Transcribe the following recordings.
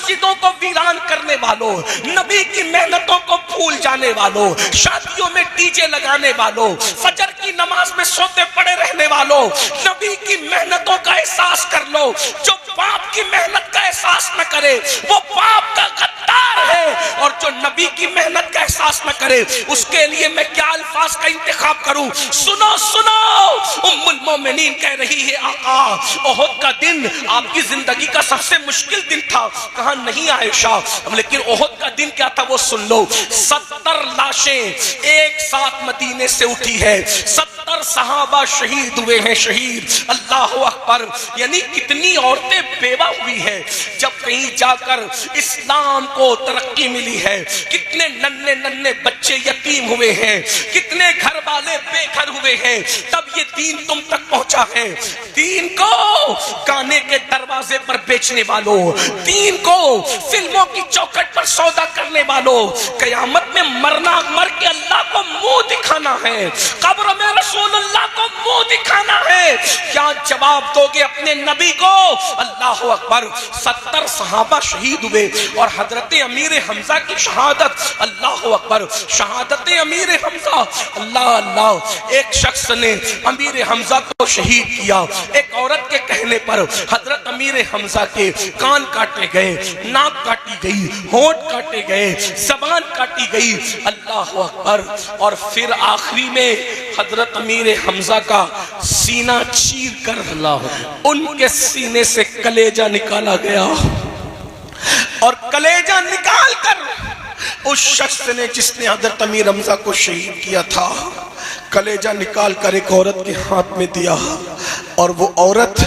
मस्जिदों को वीरान करने वालों, नबी की मेहनतों को भूल जाने वालों, शादियों में डीजे लगाने वालों, फजर की नमाज में सोते पड़े रहने वालों, नबी की मेहनतों का एहसास कर लो। जो बाप की मेहनत का एहसास न करे वो बाप का गद्दार है, और जो नबी की मेहनत का एहसास न करे उसके लिए मैं क्या अल्फाज का इंतखाब करूं। सुनो सुनो, उम्मुल मोमिनीन कह रही है, आका ओहद का दिन आपकी जिंदगी का सबसे मुश्किल दिन था। कहा नहीं आयशा, लेकिन ओहद का दिन क्या था वो सुन लो। 70 लाशें एक साथ मदीने से उठी है, 70 सहाबा शहीद हुए हैं, शहीद। अल्लाह अकबर, यानी कितनी औरतें बेवा हुई है जब कहीं जाकर इस्लाम को तरक्की मिली है, कितने नन्हे नन्हे बच्चे यतीम हुए हैं, कितने घर वाले बेघर हुए हैं, तब ये दीन तुम तक पहुंचा है। दीन को गाने के दरवाजे पर बेचने वालों, दीन को फिल्मों की चौखट पर सौदा करने वालों, कयामत में मरना, मर के अल्लाह को मुंह दिखाना है, कब्र में रसूलुल्लाह को मुंह दिखाना है। क्या जवाब दोगे अपने नबी को? अल्लाह अकबर, 70 सहाबा शहीद हुए और हजरत अमीर हमजा की शहादत। अल्लाह अकबर, शहादत अमीर हमजा। अल्लाह अल्लाह, एक शख्स ने अमीर हमजा को शहीद किया। एक औरत के कहने पर हजरत अमीर हमजा के कान काटे गए, नाक काटी गई, होंठ काटे गए, जबान काटी गई। अल्लाह अकबर, और फिर आखिरी में हजरत अमीर हमजा का सीना चीर कर उनके सीने से कलेजा निकाला गया, और कलेजा निकाल कर उस शख्स ने जिसने हजरत अमीर हमजा को शहीद किया था, कलेजा निकाल कर एक औरत के हाथ में दिया, और वो औरत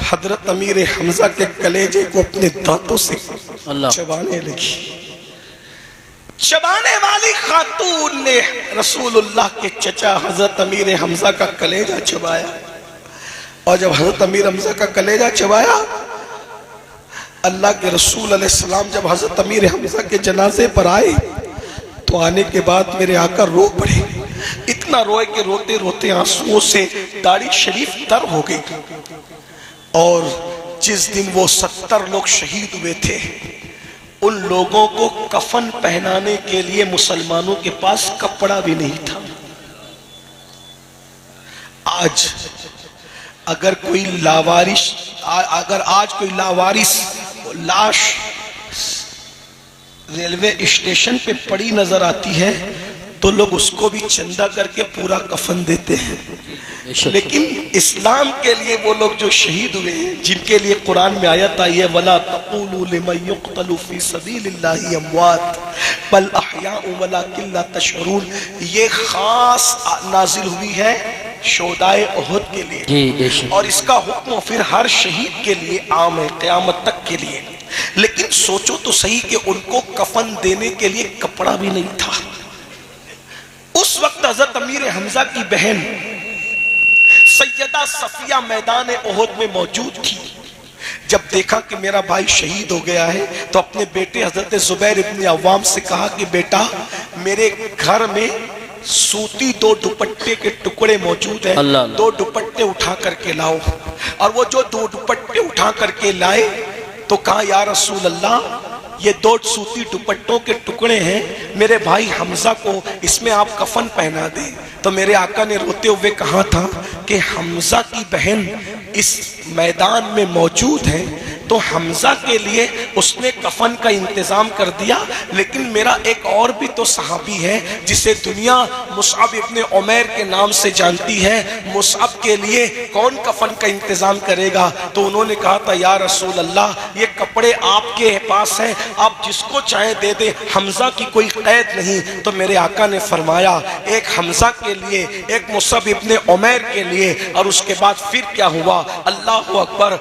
हजरत अमीर हमजा के कलेजे को अपने दांतों से चबाने लगी। चबाने वाली खातून ने रसूलुल्लाह के चचा हजरत अमीर हमजा का कलेजा चबाया, और जब हजरत अमीर हमजा का कलेजा चबाया, अल्लाह के रसूल अलैहिस्सलाम जब हजरत अमीर हमजा के जनाजे पर आए तो आने के बाद मेरे आका रो पड़े। इतना रोए कि रोते रोते आंसुओं से दाढ़ी शरीफ तर हो गई। और जिस दिन वो 70 लोग शहीद हुए थे, उन लोगों को कफन पहनाने के लिए मुसलमानों के पास कपड़ा भी नहीं था। आज अगर कोई लावारिस, अगर आज कोई लावारिस लाश रेलवे स्टेशन पे पड़ी नजर आती है तो लोग उसको भी चंदा करके पूरा कफन देते हैं। लेकिन इस्लाम के लिए वो लोग जो शहीद हुए हैं, जिनके लिए कुरान में आयत आई है, वला तक़ूलू लिमन युक़तलू फी सबीलिल्लाहि अमवात बल अहयाउ वलाकिन ला तशऊरून, ये खास नाजिल हुई है शोदाए ओहद के लिए, और इसका हुक्म फिर हर शहीद के लिए आम है क़यामत तक के लिए। लेकिन सोचो तो सही कि उनको कफन देने के लिए कपड़ा भी नहीं था। उस वक्त हजरत अमीर हमजा की बहन सैयदा सफिया मैदान ओहद में मौजूद थी। जब देखा कि मेरा भाई शहीद हो गया है तो अपने बेटे हजरत जुबैर इब्न अव्वाम से कहा कि बेटा, मेरे घर में सूती 2 दुपट्टे के टुकड़े मौजूद हैं, 2 दुपट्टे उठा करके लाओ। और वो जो 2 दुपट्टे उठा करके लाए तो कहा, या रसूल अल्लाह, ये 2 सूती दुपट्टों के टुकड़े हैं, मेरे भाई हमजा को इसमें आप कफन पहना दें। तो मेरे आका ने रोते हुए कहा था कि हमजा की बहन इस मैदान में मौजूद है तो हमजा के लिए उसने कफन का इंतजाम कर दिया। लेकिन मेरा एक और भी तो सहाबी है जिसे दुनिया मुसअब इब्न उमैर के नाम से जानती है, मुसअब के लिए कौन कफन का इंतजाम करेगा? तो उन्होंने कहा था, या रसूल अल्लाह, ये कपड़े आपके पास हैं, आप जिसको चाहे दे दे, हमजा की कोई कैद नहीं। तो मेरे आका ने फरमाया, एक हमजा के लिए, एक मुसअब इब्न उमैर के लिए। और उसके बाद फिर क्या हुआ? अल्लाह अकबर,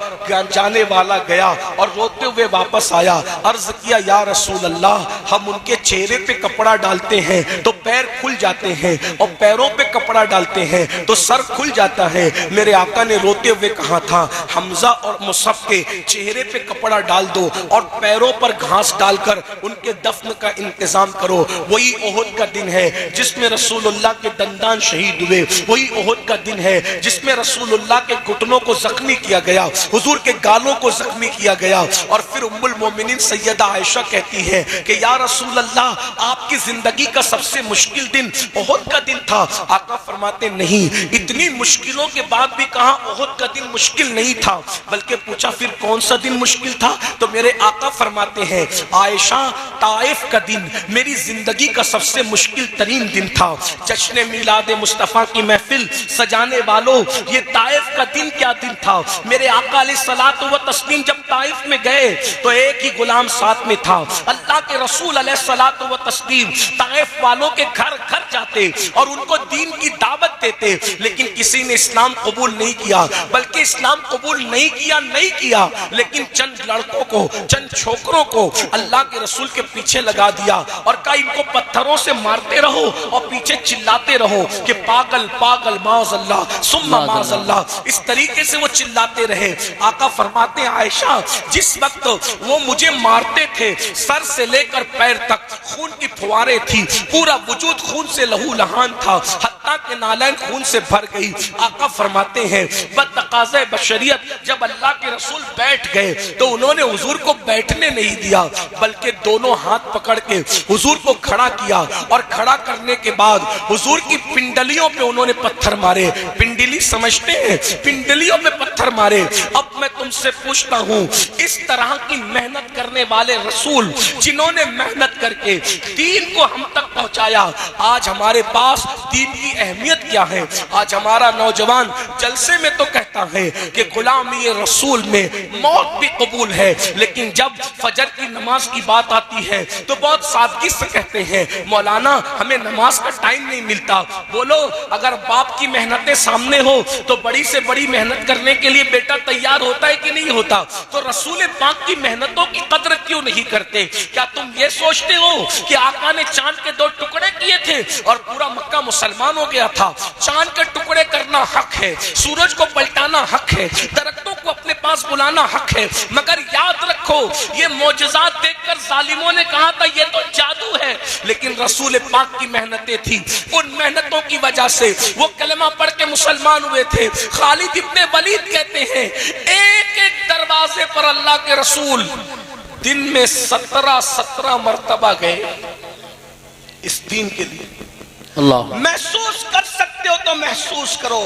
जाने वाला गया और रोते हुए वापस आया। अर्ज किया, या रसूल अल्लाह, हम उनके चेहरे पे कपड़ा डालते हैं तो पैर खुल जाते हैं, और पैरों पे कपड़ा डालते हैं तो सर खुल जाता है। मेरे आका ने रोते हुए कहा था, हमजा और मुसअब के चेहरे पे कपड़ा डाल दो और पैरों पर घास डालकर उनके दफन का इंतजाम करो। वही ओहद का दिन है जिसमें रसूलुल्लाह के दंदान शहीद हुए। वही ओहद का दिन है जिसमें रसूलुल्लाह के घुटनों को जख्मी किया गया, हुजूर के गालों को जख्मी जख्मी किया गया। और फिर उम्मुल मोमिनीन सैयदा आयशा कहती है कि या रसूल अल्लाह, आपकी जिंदगी का सबसे मुश्किल दिन उहुद का दिन था। आका फरमाते नहीं, इतनी मुश्किलों के बाद भी कहा उहुद का दिन मुश्किल नहीं था, बल्कि पूछा फिर कौन सा दिन मुश्किल था? तो मेरे आका फरमाते हैं, आयशा, ताइफ का दिन मेरी जिंदगी का सबसे मुश्किल तरीन दिन था। जश्न मिलाद मुस्तफ़ा की महफिल सजाने वालों, ये ताइफ का दिन क्या दिन था? मेरे आका अलैहिस्सलातु व तस्लीम जब ताइफ में गए तो एक ही गुलाम साथ में था। अल्लाह के रसूल अलैहिस्सलातु व तस्लीम ताइफ वालों के घर घर जाते और उनको दीन की दावत देते, लेकिन किसी ने इस्लाम कबूल नहीं किया। बल्कि इस्लाम कबूल नहीं किया, लेकिन चंद लड़कों को, चंद छोकरों को अल्लाह के रसूल के पीछे लगा दिया और कहा इनको पत्थरों से मारते रहो और पीछे चिल्लाते रहो कि पागल पागल माज़अल्लाह सुम्मा माज़अल्लाह। इस तरीके से वो चिल्लाते रहे। आका फरमाते हैं, आयशा, जिस वक्त वो मुझे मारते थे सर से लेकर पैर तक खून की फुहारें थी, पूरा वजूद खून से लहू लहान था, हत्ता के नालैन खून से भर गई। आका फरमाते हैं, बतकाज़े बशरियत जब अल्लाह के रसूल बैठ गए तो उन्होंने हुजूर को बैठने नहीं दिया, बल्कि दोनों हाथ पकड़ के हुजूर को खड़ा किया और खड़ा करने के बाद हुजूर की पिंडलियों पे उन्होंने पत्थर मारे। पिंडली समझते हैं? पिंडलियों पे पत्थर मारे। अब मैं तुमसे पूछता हूँ, इस तरह की मेहनत करने वाले रसूल जिन्होंने मेहनत करके दीन को हम तक पहुंचाया, आज हमारे पास दीन की अहमियत क्या है? आज हमारा नौजवान जलसे में तो कहता है कि गुलामी रसूल में मौत भी कबूल है, लेकिन जब फजर की नमाज की बात आती है तो बहुत सादगी से कहते हैं, मौलाना हमें नमाज का टाइम नहीं मिलता। बोलो, अगर बाप की मेहनतें सामने हो तो बड़ी से बड़ी मेहनत करने के लिए बेटा तैयार होता है कि नहीं होता? तो रसूल पाक की मेहनतों की कदर क्यों नहीं करते? क्या तुम ये सोचते हो कि आका ने चांद के 2 टुकड़े किए थे और पूरा मक्का मुसलमान हो गया था? चांद के टुकड़े करना हक है, सूरज को पलटाना हक है, दरख्तों को अपने पास बुलाना हक है, मगर याद रखो ये मोजज़ात देखकर जालिमों ने कहा था ये तो जादू है, लेकिन रसूल पाक की मेहनतें थी। उन मेहनतों की वजह से वो कलमा पढ़ के मुसलमान हुए थे। खालिद इब्ने वलीद कहते हैं, एक एक दरवाजे पर अल्लाह के रसूल दिन में 17 मर्तबा गए इस दीन के लिए। अल्लाह, महसूस कर सकते हो तो महसूस करो,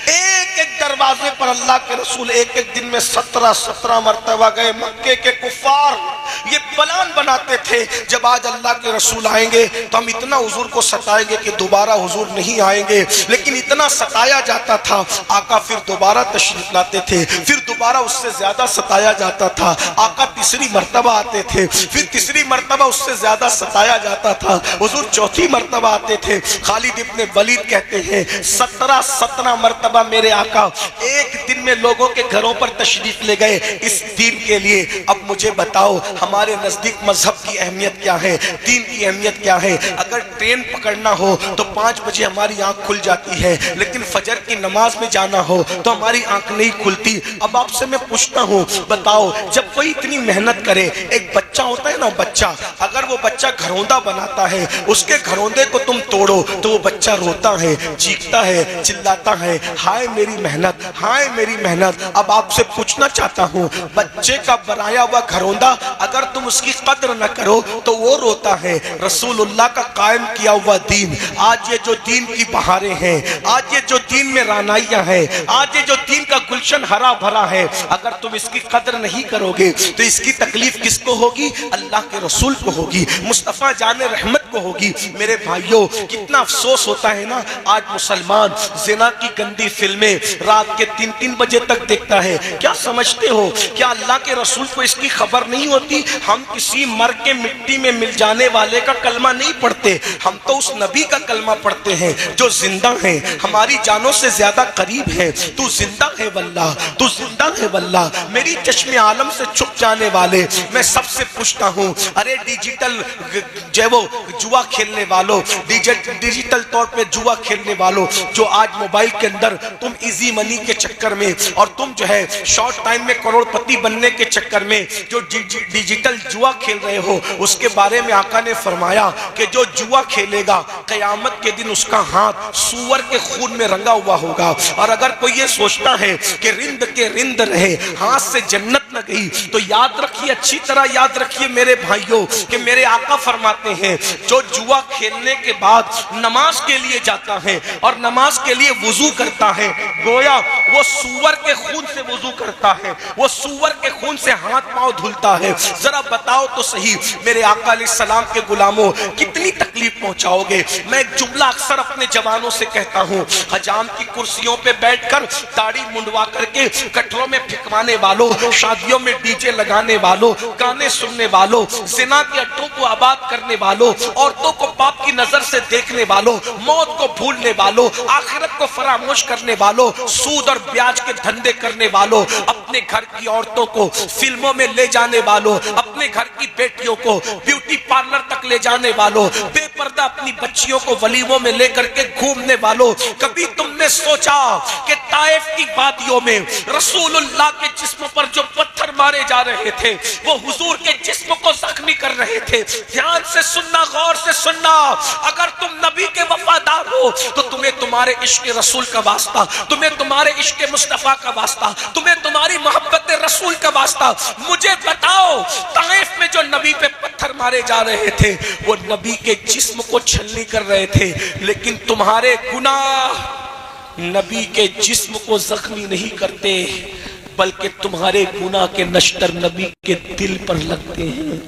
एक एक दरवाजे पर अल्लाह के रसूल एक एक दिन में 17 मर्तबा गए। मक्के के कुफार ये प्लान बनाते थे, जब आज अल्लाह के रसूल आएंगे तो हम इतना हुजूर को सताएंगे कि दोबारा हुजूर नहीं आएंगे, लेकिन इतना सताया जाता था, आका फिर दोबारा तशरीफ लाते थे, फिर दोबारा उससे ज्यादा सताया जाता था। आका तीसरी मर्तबा आते थे, फिर तीसरी मर्तबा उससे ज्यादा सताया जाता था, हुजूर चौथी मर्तबा आते थे। खालिद इब्ने वलीद कहते हैं, 17 मर्तबा मेरे आका एक दिन में लोगों के घरों पर तशरीफ ले गए इस दीन के लिए। अब मुझे बताओ, हमारे नजदीक मजहब की अहमियत क्या है, दीन की अहमियत क्या है? अगर ट्रेन पकड़ना हो तो 5 बजे हमारी आंख खुल जाती है, लेकिन फजर की नमाज में जाना हो तो हमारी आंख नहीं खुलती। अब आपसे मैं पूछता हूँ, बताओ, जब कोई इतनी मेहनत करे, एक बच्चा होता है ना, बच्चा, अगर वो बच्चा घरौंदा बनाता है, उसके घरौंदे को तुम तोड़ो तो वो बच्चा रोता है, चीखता है, चिल्लाता है, हाय मेरी मेहनत, हाय मेरी मेहनत। अब आपसे पूछना चाहता हूँ, बच्चे का बनाया हुआ घरौंदा अगर तुम उसकी कद्र न करो तो वो रोता है। रसूलुल्लाह का कायम किया हुआ दीन, आज ये जो दीन की बहारें हैं, आज ये जो दीन में रानाइयां हैं, आज ये जो दीन का गुलशन हरा भरा है, अगर तुम इसकी कद्र नहीं करोगे तो इसकी तकलीफ किसको होगी? अल्लाह के रसूल को होगी, मुस्तफ़ा जाने रहमत को होगी। मेरे भाइयों, कितना अफसोस होता है ना, आज मुसलमान ज़िना की गंदी फिल्में रात के 3-3 बजे तक देखता है। क्या समझते हो, क्या अल्लाह के रसूल को इसकी खबर नहीं होती? हम किसी मर के मिट्टी में मिल जाने वाले का कलमा नहीं पढ़ते, हम तो उस नबी का कलमा पढ़ते हैं जो जिंदा है, हमारी जानों से ज्यादा करीब है। तू जिंदा है वल्लाह, तू जिंदा है वल्लाह। मेरी चश्मे आलम से छुप जाने वाले, मैं सबसे पूछता हूँ, अरे डिजिटल जो वो जुआ खेलने वालों, डिजिटल तौर पे जुआ खेलने वालों, जो आज मोबाइल के अंदर तुम इजी मनी के चक्कर में और तुम जो है शॉर्ट टाइम में करोड़पति बनने के चक्कर में जो डिजिटल जुआ खेल रहे हो, उसके बारे में आका ने फरमाया कि जो जुआ खेलेगा क़यामत के दिन उसका हाथ सूअर के खून में रंगा हुआ होगा। और अगर कोई ये सोचता है कि रिंद के रिंद रहे, हाथ से जन्नत न गई, तो याद रखिए, अच्छी तरह याद रखिए मेरे भाइयों कि मेरे आका फरमाते हैं जो जुआ खेलने के बाद नमाज के लिए जाता है और नमाज के लिए वुजू करता है, गोया वो सूअर के खून से वुजू करता है, वो सूअर के खून से हाथ पांव धुलता है। जरा बताओ तो सही मेरे आका अलैहिस्सलाम के गुलामों, कितनी तकलीफ पहुंचाओगे। मैं एक जुमला अक्सर अपने जवानों से कहता हूं, हजाम की कुर्सियों पे बैठकर दाढ़ी मुंडवा करके कटरों में फिकवाने वालों, शादियों में डीजे लगाने वालों, गाने सुनने वालों, जिना के अड्डों को आबाद करने वालों, औरतों को पाप की नजर से देखने वालों, मौत को भूलने वालों, आखिरत को फरामोश करने वालों, सूद और ब्याज के धंधे करने वालों, अपने घर की औरतों को फिल्मों में ले जाने वालों, अपने घर की बेटियों को ब्यूटी पार्लर तक ले जाने वालों, बेपर्दा अपनी बच्चियों को वलीमों में लेकर के घूमने वालों, कभी तुमने सोचा कि ताइफ की वादियों में रसूलुल्लाह के जिस्म पर जो पत्थर मारे जा रहे थे वो हुजूर के जिस्म को जख्मी कर रहे थे। ध्यान से सुनना, गौर से सुनना, अगर तुम नबी के वफादार हो तो तुम्हें तुम्हारे इश्क रसूल का वास्ता, तुम्हें तुम्हारे इश्क मुस्तफा का वास्ता, तुम्हें तुम्हारी मोहब्बत रसूल का वास्ता। मुझे बताओ, ताइफ में जो नबी पे पत्थर मारे जा रहे थे वो नबी के जिस्म को छलनी कर रहे थे, लेकिन तुम्हारे गुनाह नबी के जिस्म को जख्मी नहीं करते, बल्कि तुम्हारे गुनाह के नश्तर नबी के दिल पर लगते हैं,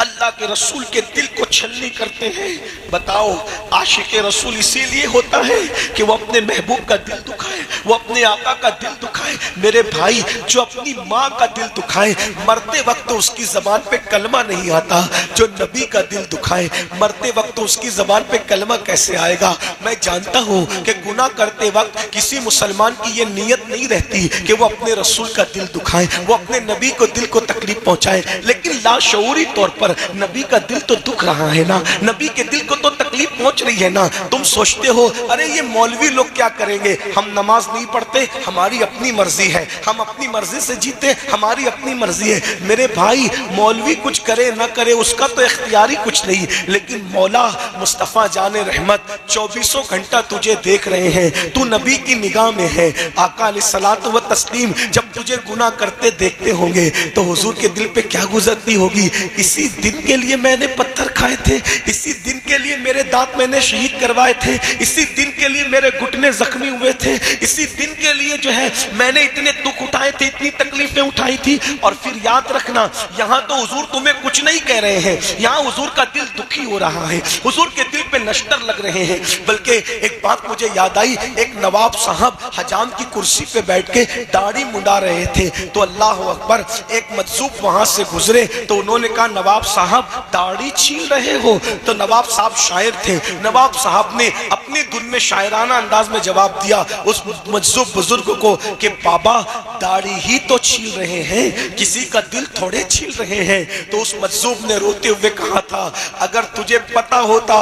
अल्लाह के रसूल के दिल को छलनी करते हैं। बताओ, आशिक रसूल इसीलिए होता है कि वो अपने महबूब का दिल दुखाए, वो अपने आका का दिल दुखाए। मेरे भाई, जो अपनी माँ का दिल दुखाए, मरते वक्त उसकी जबान पे कलमा नहीं आता। जो नबी का दिल दुखाए, मरते वक्त उसकी जबान पे कलमा कैसे आएगा। मैं जानता हूँ कि गुनाह करते वक्त किसी मुसलमान की ये नीयत नहीं रहती कि वो अपने रसूल का दिल दुखाए, वो अपने नबी को दिल को तकलीफ पहुँचाए, लेकिन लाशऊरी तौर पर नबी का दिल तो दुख रहा है ना, नबी के दिल को तो तकलीफ पहुंच रही है ना। तुम सोचते हो अरे ये मौलवी लोग क्या करेंगे, हम नमाज नहीं पढ़ते, हमारी अपनी मर्जी है, हम अपनी मर्जी से जीते, हमारी अपनी मर्जी है। मेरे भाई, मौलवी कुछ करे ना करे उसका तो इख्तियारी कुछ नहीं, लेकिन मौला मुस्तफ़ा जाने रहमत 24 घंटा तुझे देख रहे हैं, तू नबी की निगाह में है। आका अलैहिस्सलातु व तस्लीम जब तुझे गुनाह करते देखते होंगे तो हुजूर के दिल पे क्या गुजरती होगी। इसी दिन के लिए मैंने पत्थर खाए थे, इसी दिन के लिए मेरे दांत मैंने शहीद करवाए थे, इसी दिन के लिए मेरे घुटने जख्मी हुए थे, इसी दिन के लिए जो है मैंने इतने दुख उठाए थे, इतनी तकलीफें उठाई थी। और फिर याद रखना, यहाँ तो हुजूर तुम्हें कुछ नहीं कह रहे हैं, यहाँ हुजूर का दिल दुखी हो रहा है, हुजूर के दिल पे नश्तर लग रहे हैं। बल्कि एक बात मुझे याद आई, एक नवाब साहब हजाम की कुर्सी पे बैठ के दाढ़ी मुंडा रहे थे, तो अल्लाह अकबर, एक मजसूब वहां से गुजरे तो उन्होंने कहा, नवाब साहब दाढ़ी छील रहे हो। तो नवाब साहब शायर थे, नवाब साहब ने अपनी धुन में शायराना अंदाज में जवाब दिया उस मजसूब बुजुर्ग को कि बाबा दाढ़ी ही तो छील रहे हैं, किसी का दिल थोड़े छील रहे हैं। तो उस मजसूब ने रोते हुए कहा था, अगर तुझे पता होता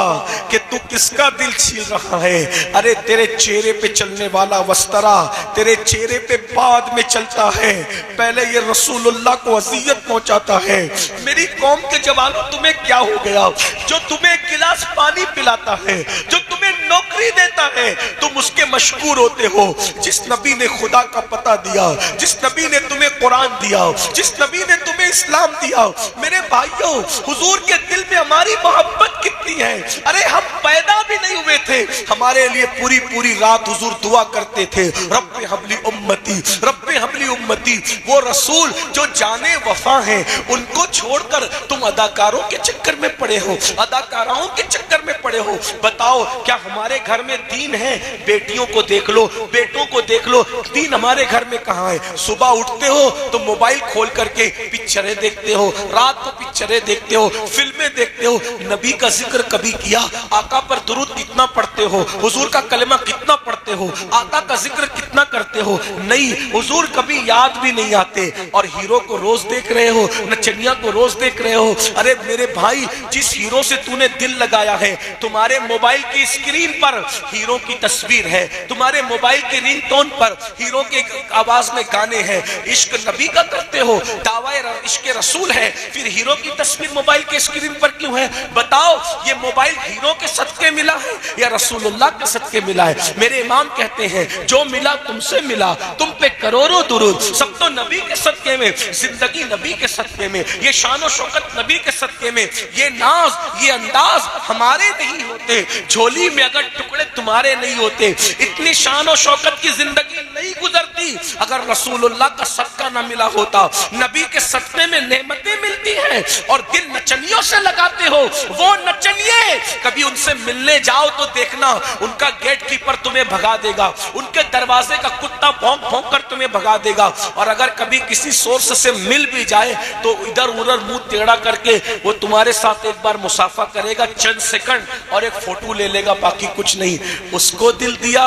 कि तू किसका दिल छील रहा है, अरे तेरे चेहरे पे चलने वाला वस्तरा तेरे चेहरे पे बाद में चलता है, पहले ये रसूलुल्लाह को अज़ियत पहुंचाता है। मेरी कौम के जवानों, तुम्हें क्या हो गया? जो तुम्हें एक गिलास पानी पिलाता है, जो तुम्हें नौकरी देता है, तुम उसके मशकूर होते हो। जिस नबी ने खुदा का पता दिया, जिस नबी ने तुम्हें कुरान दिया, जिस नबी ने तुम्हें इस्लाम दिया, मेरे भाइयों, हुजूर के दिल में हमारी मोहब्बत कितनी है। अरे हम पैदा भी नहीं हुए थे, हमारे लिए पूरी पूरी रात हुजूर दुआ करते थे, रब्बे हबली उम्मती, रब्बे हबली उम्मती। वो रसूल जो जाने वफा है, उनको छोड़कर तुम अदाकारों के चक्कर में पड़े हो, अदाकाराओं के चक्कर में पड़े हो। बताओ, क्या हमारे घर में दीन है? बेटियों को देख लो, बेटों को देख लो, दीन हमारे घर में कहाँ है? सुबह उठते हो तो मोबाइल खोल करके पिक्चरें देखते हो, रात को पिक्चरें देखते हो, फिल्में देखते हो। नबी का जिक्र कभी किया? आका पर दुरूद कितना पढ़ते हो? हुजूर का कलमा कितना पढ़ते हो? आका का जिक्र कितना करते हो? नहीं नहीं, हुजूर कभी याद भी नहीं आते। और हीरो को रोज देख रहे हो, नचनिया को रोज देख रहे हो। अरे मेरे भाई, जिस हीरो से तूने दिल लगाया है, तुम्हारे मोबाइल की स्क्रीन पर हीरो की तस्वीर है, तुम्हारे मोबाइल के रिंगटोन पर हीरो के आवाज में गाने हैं। इश्क नबी का करते हो, दावा इश्क रसूल है, फिर हीरो की तस्वीर मोबाइल के स्क्रीन पर क्यों है? बताओ, ये मोबाइल हीरो के सदके मिला है या रसूलुल्लाह के सदके मिला है? मेरे इमाम कहते हैं, जो मिला तुमसे मिला, तुम पे करोड़ों दुरूद, सब तो नबी के सदके में, जिंदगी नबी के सदके में, ये शान शौकत नबी के सदके में, ये नाज ये अंदाज हमारे नहीं होते, झोली में अगर टुकड़े तुम्हारे नहीं होते, इतनी शान और शौकत की जिंदगी नहीं गुजरती अगर रसूलुल्लाह का सदका ना मिला होता। नबी के सदके में नेमतें मिलती हैं और दिल नचनियों से लगाते हो। वो नचनिए, कभी उनसे मिलने जाओ तो देखना, उनका गेट कीपर तुम्हें भगा देगा, उनके दरवाजे का कुत्ता भौंक भौंक कर तुम्हें भगा देगा। और अगर कभी किसी सोर्स से मिल भी जाए तो इधर उधर मुंह टेढ़ा करके वो तुम्हारे साथ एक बार मुसाफा करेगा, चंद सेकंड, और एक फोटो ले लेगा, बाकी कुछ नहीं। उसको दिल दिया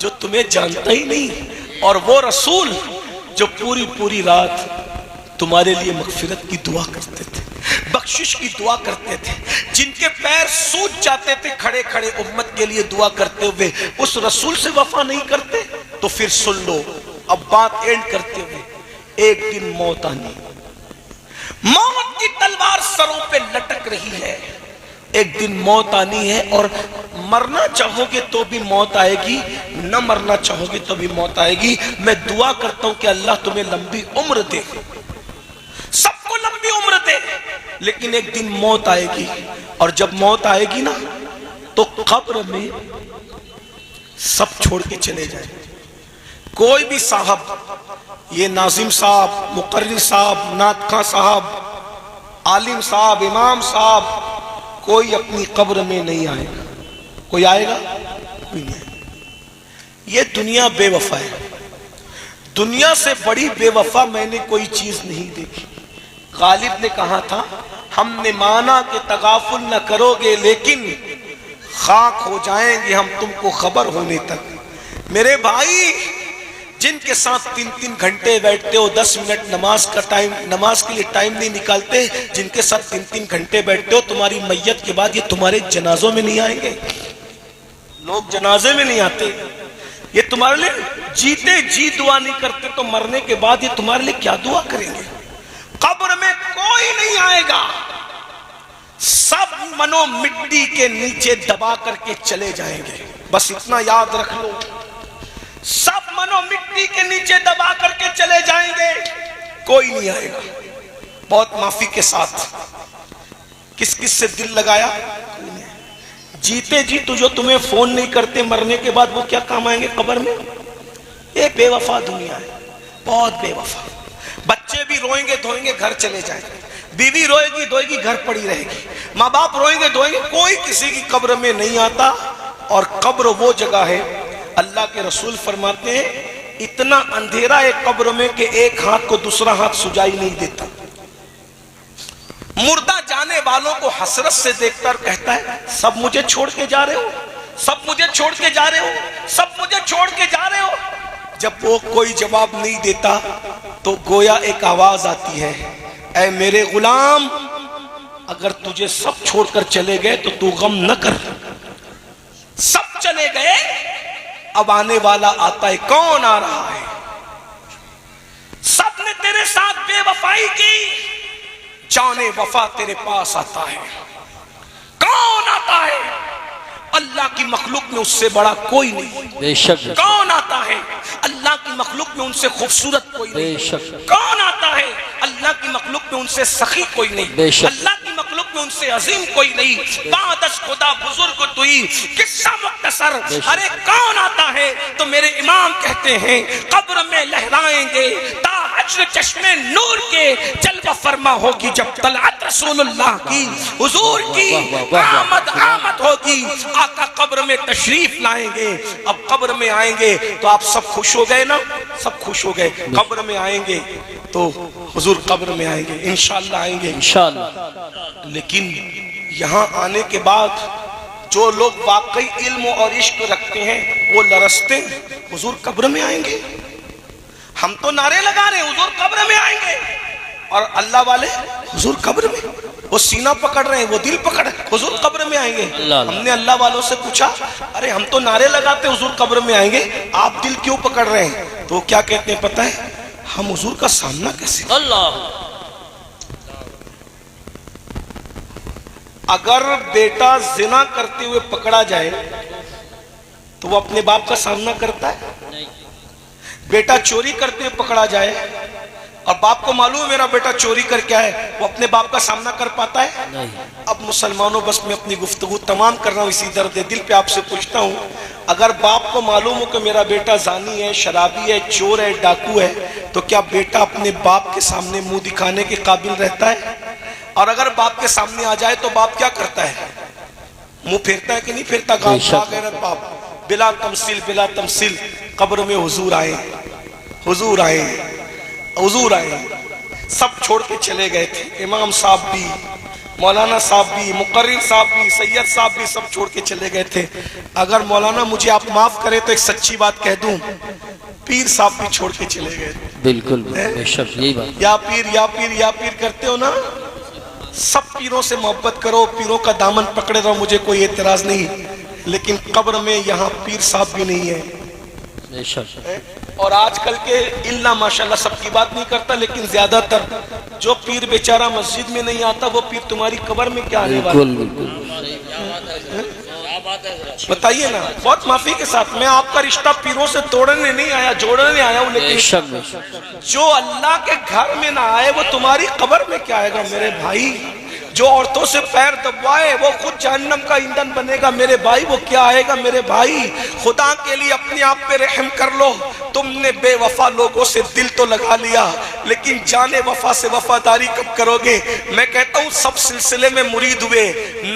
जो तुम्हें जानता ही नहीं। और वो रसूल जो पूरी पूरी रात तुम्हारे लिए मगफिरत की दुआ करते थे, बख्शिश की दुआ करते थे, जिनके पैर सूज जाते थे खड़े खड़े उम्मत के लिए दुआ करते हुए, उस रसूल से वफा नहीं करते? तो फिर सुन लो, अब बात एंड करते हुए, एक दिन मौत आनी, मौत की तलवार सरों पे लटक रही है, एक दिन मौत आनी है। और मरना चाहोगे तो भी मौत आएगी, न मरना चाहोगे तो भी मौत आएगी। मैं दुआ करता हूं कि अल्लाह तुम्हें लंबी उम्र दे, सबको लंबी उम्र दे, लेकिन एक दिन मौत आएगी। और जब मौत आएगी ना, तो कब्र में सब छोड़ के चले जाए। कोई भी साहब, ये नाजिम साहब, मुकर्री साहब, नातखा साहब, आलिम साहब, इमाम साहब, कोई अपनी कब्र में नहीं आएगा। कोई आएगा? कोई नहीं। ये दुनिया बेवफा है, दुनिया से बड़ी बेवफा मैंने कोई चीज नहीं देखी। गालिब ने कहा था, हमने माना कि तगाफुल न करोगे, लेकिन खाक हो जाएंगे हम तुमको खबर होने तक। मेरे भाई, जिनके साथ 3-3 घंटे बैठते हो, 10 मिनट नमाज का टाइम, नमाज के लिए टाइम नहीं निकालते, जिनके साथ 3-3 घंटे बैठते हो, तुम्हारी मैयत के बाद ये तुम्हारे जनाजों में नहीं आएंगे। लोग जनाजे में नहीं आते, ये तुम्हारे लिए जीते जी दुआ नहीं करते, तो मरने के बाद ये तुम्हारे लिए क्या दुआ करेंगे? कब्र में कोई नहीं आएगा, सब मनो मिट्टी के नीचे दबा करके चले जाएंगे। बस इतना याद रख लो, सब मनो मिट्टी के नीचे दबा करके चले जाएंगे, कोई नहीं आएगा। बहुत माफी के साथ, किस किस से दिल लगाया? जीते जी तो जो तुम्हें फोन नहीं करते, मरने के बाद वो क्या काम आएंगे कब्र में? ये बेवफा दुनिया है, बहुत बेवफा। बच्चे भी रोएंगे धोएंगे घर चले जाएंगे, बीवी रोएगी धोएगी घर पड़ी रहेगी, माँ बाप रोएंगे धोएंगे, कोई किसी की कब्र में नहीं आता। और कब्र वो जगह है, अल्लाह के रसूल फरमाते हैं, इतना अंधेरा है कब्र में कि एक हाथ को दूसरा हाथ सुझाई नहीं देता। मुर्दा जाने वालों को हसरत से देखता और कहता है, सब मुझे छोड़ के जा रहे हो, सब मुझे छोड़ के जा रहे हो, सब मुझे छोड़ के जा रहे हो। जब वो कोई जवाब नहीं देता तो गोया एक आवाज आती है, ऐ मेरे गुलाम, अगर तुझे सब छोड़कर चले गए तो तू गम न कर, सब चले गए, अब आने वाला आता है। कौन आ रहा है? सब ने तेरे साथ बेवफाई की, जाने वफा तेरे पास आता है। कौन आता है? अल्लाह की मखलूक में उससे बड़ा कोई नहीं। बेशक। कौन आता है? अल्लाह की मखलूक में उनसे खूबसूरत कोई नहीं। बेशक। कौन आता है? अल्लाह की मखलूक में उनसे सखी कोई नहीं। बेशक। अल्लाह की मखलूक में उनसे अजीम कोई नहीं। बादश खुदा बुजुर्ग तुई, किस्सा मुख्तसर। अरे कौन आता है? तो मेरे इमाम कहते हैं, कब्र में लहराएंगे ताहज्र चश्मे नूर के, जलवा फरमा होगी जब तलअत रसूलुल्लाह की, हुजूर की आमद होगी, आका कब्र में तशरीफ लाएंगे। अब कब्र में आएंगे तो आप सब खुश हो गए ना? सब खुश हो गए। कब्र में आएंगे तो हुजूर कब्र में आएंगे, इंशाअल्लाह आएंगे, इंशाअल्लाह। लेकिन यहाँ आने के बाद जो लोग वाकई इल्म और इश्क रखते हैं वो लरसते हैं, हुजूर कब्र में आएंगे, हम तो नारे लगा रहे हैं हुजूर कब्र में आएंगे, और अल्लाह वाले हुजूर कब्र में, वो सीना पकड़ रहे हैं, वो दिल पकड़ हुजूर कब्र में आएंगे। हमने अल्लाह वालों से पूछा, अरे हम तो नारे लगाते हुजूर कब्र में आएंगे, आप दिल क्यों पकड़ रहे हैं? तो क्या कहते हैं पता है? हम हुजूर का सामना कैसे? अल्लाह, अगर बेटा जिना करते हुए पकड़ा जाए तो वो अपने बाप का सामना करता है? नहीं। बेटा चोरी करते हुए पकड़ा जाए और बाप को मालूम है मेरा बेटा चोरी करके आए, वो अपने बाप का सामना कर पाता है? नहीं। अब मुसलमानों, बस मैं अपनी गुफ्तगू तमाम कर रहा हूँ इसी दर्द दिल पे आपसे पूछता हूँ, अगर बाप को मालूम हो कि मेरा बेटा जानी है, शराबी है, चोर है, डाकू है, तो क्या बेटा अपने बाप के सामने मुंह दिखाने के काबिल रहता है? और अगर बाप के सामने आ जाए तो बाप क्या करता है? मुंह फेरता है कि नहीं फेरता? बाप बिला तमसील कब्र में हुजूर आए, हुजूर आए, हुजूर आए। सब छोड़ के चले गए थे, इमाम साहब भी, मौलाना साहब भी, मुकर्रिर साहब भी, सैयद साहब भी, सब छोड़ के चले गए थे। अगर मौलाना मुझे आप माफ करें तो एक सच्ची बात कह दूं, पीर साहब भी छोड़ के चले गए। बिल्कुल बेशक यही बात। या पीर या पीर या पीर करते हो ना, सब पीरों से मोहब्बत करो, पीरों का दामन पकड़े रहो, मुझे कोई एतराज नहीं, लेकिन कब्र में यहाँ पीर साहब भी नहीं है। और आजकल के इल्ला माशाल्लाह सबकी बात नहीं करता, लेकिन ज्यादातर जो पीर बेचारा मस्जिद में नहीं आता, वो पीर तुम्हारी कब्र में क्या आने वाला? बताइए ना। बहुत माफी के साथ, मैं आपका रिश्ता पीरों से तोड़ने नहीं आया, जोड़ने आया हूँ, लेकिन जो अल्लाह के घर में ना आए वो तुम्हारी कब्र में क्या आएगा मेरे भाई? जो औरतों से पैर दबाए वो खुद जहन्नम का ईंधन बनेगा मेरे भाई, वो क्या आएगा मेरे भाई? खुदा के लिए अपने आप पे रहम कर लो। तुमने बेवफा लोगों से दिल तो लगा लिया, लेकिन जाने वफा से वफादारी कब करोगे? मैं कहता हूँ सब सिलसिले में मुरीद हुए,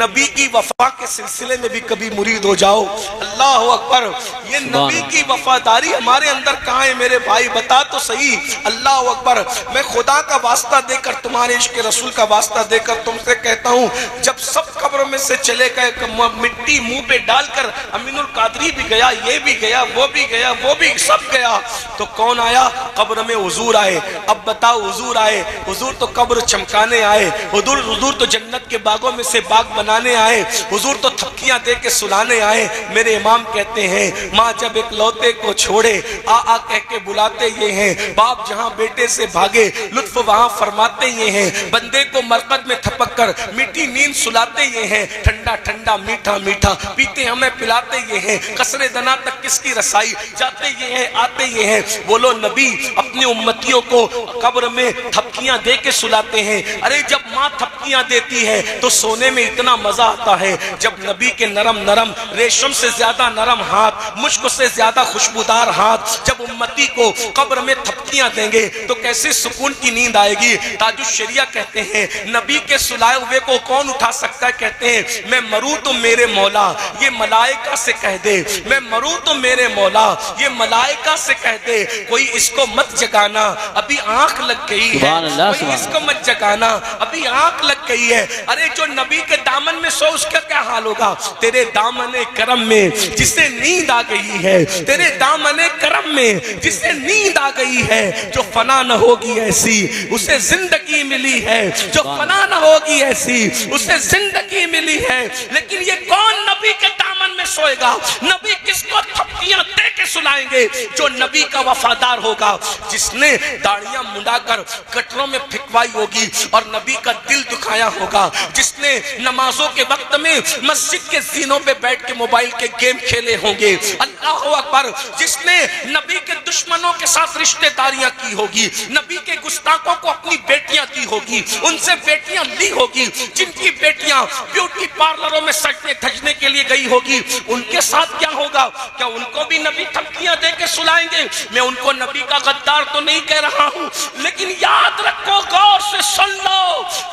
नबी की वफा के सिलसिले में भी कभी मुरीद हो जाओ। अल्लाह अकबर। ये नबी की वफादारी हमारे अंदर कहाँ है मेरे भाई? बता तो सही। अल्लाह अकबर। मैं खुदा का वास्ता देकर, तुम्हारे इश्क रसूल का वास्ता देकर तुमसे कहता हूँ, जब सब कब्र में से चले गए, मिट्टी मुंह पे डालकर अमीनुल कादरी भी गया, ये भी गया, वो भी गया, वो भी सब गया, तो कौन आया? कब्र में हुजूर आए। अब बताओ, हुजूर आए, हुजूर तो कब्र चमकाने आए, हुजूर तो जन्नत के बागों में से बाग बनाने आए, हुजूर तो थपकियां दे के सुलाने आए। मेरे इमाम कहते हैं, माँ जब एक लौते को छोड़े आ आ कह के बुलाते ये हैं, बाप जहाँ बेटे से भागे लुत्फ वहाँ फरमाते ये हैं, बंदे को मरकत में थपक कर मीठी नींद सुलाते ये हैं, ठंडा ठंडा मीठा मीठा पीते हमें पिलाते ये हैं, कसरे दना तक किसकी रसाई जाते ये हैं, आते ये हैं। बोलो नबी अपनी उम्मतियों को कब्र में थपकियां दे के सुलाते हैं। अरे जब माँ थपकियां देती है तो सोने में इतना मजा आता है, जब नबी के नरम नरम रेशम से ज्यादा नरम हाथ, मुश्क से ज्यादा खुशबूदार हाथ जब उम्मती को कब्र में थपकियां देंगे तो कैसे सुकून की नींद आएगी। ताजुश शरिया कहते हैं, नबी के सुलाए हुए को कौन उठा सकता है? कहते हैं, मैं मरूं तो मेरे मौला ये मलाइका से कह दे, मैं मरूं तो मेरे मौला ये मलाइका से कह दे, कोई इसको मत जगाना अभी आंख लग गई है, कोई इसको मत जगाना अभी आंख लग गई है। अरे जो नबी के दामन में सो उसका क्या हाल होगा? तेरे दामन करम में जिसे नींद आ गई है, तेरे दामन करम में जिसे नींद आ गई है, जो फना न होगी ऐसी उसे जिंदगी मिली है, जो फना न होगी ऐसी उसे जिंदगी मिली है। लेकिन ये कौन नबी के दामन में सोएगा? नबी किसको थपकियां दे के सुलाएंगे? जो नबी का वफादार होगा, जिसने दाढ़ियां मुंडाकर कटरों में फिकवाई होगी और नबी का दिल दुखाया होगा, जिसने नमाजों के वक्त में मस्जिद के जीनों पे बैठ के मोबाइल के गेम खेले होंगे, अल्लाह अकबर, जिसने नबी के दुश्मनों के साथ रिश्तेदारियां की होगी, नबी के गुस्ताखों को अपनी बेटियां दी होगी, उनसे बेटियां ली होगी, जिनकी बेटियां ब्यूटी पार्लरों में सजने धजने के लिए गई होगी, उनके साथ क्या होगा? क्या उनको भी नबी थपकियां दे के सुलाएंगे? मैं उनको नबी का गद्दार तो नहीं कह रहा हूं, लेकिन याद रखो, गौर से सुन लो,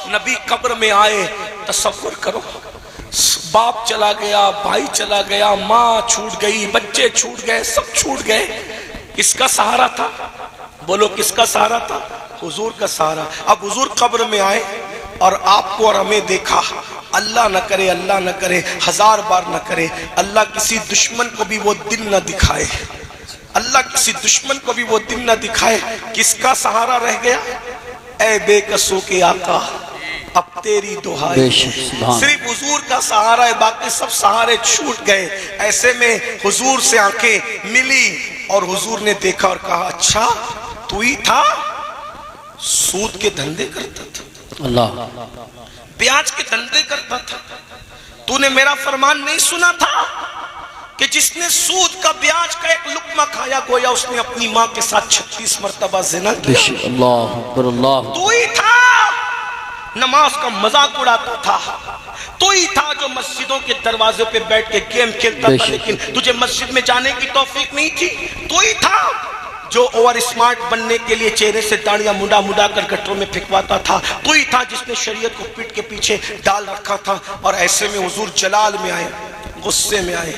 नबी कब्र में आए, तसव्वुर करो, बाप चला गया, भाई चला गया, माँ छूट गई, बच्चे छूट गए, सब छूट गए, किसका सहारा था? बोलो किसका सहारा था? हुजूर का सहारा। अब हुजूर कब्र में आए और आपको और हमें देखा, अल्लाह न करे, अल्लाह न करे, हजार बार न करे, अल्लाह किसी दुश्मन को भी वो दिल न दिखाए, अल्लाह किसी दुश्मन को भी वो दिन न दिखाए, किसका सहारा रह गया? ऐ बेकसों के आका अब तेरी दुहाई, सिर्फ हुजूर का सहारा है, बाकी सब सहारे छूट गए। ऐसे में हुजूर से आंखें मिली और हुजूर ने देखा और कहा, अच्छा तू ही था, सूद के धंधे करता था, अल्लाह, ब्याज के धंधे करता था, तूने मेरा फरमान नहीं सुना था कि जिसने सूद का ब्याज का एक लुक्मा खाया गोया उसने अपनी मां के साथ 36 मरतबा जिना किया। अल्लाह अकबर, अल्लाह। तू ही था नमाज का मजाक उड़ाता था, तू ही था जो मस्जिदों के दरवाजे पे बैठ के गेम खेलता था लेकिन तुझे मस्जिद में जाने की तौफीक नहीं थी। तू ही था जो ओवर स्मार्ट बनने के लिए चेहरे से दाढ़ियां मुड़ा मुड़ा कर गटरों में फेंकवाता था। तू ही था जिसने शरीयत को पीठ के पीछे डाल रखा था। और ऐसे में हुजूर जलाल में आए, गुस्से में आए,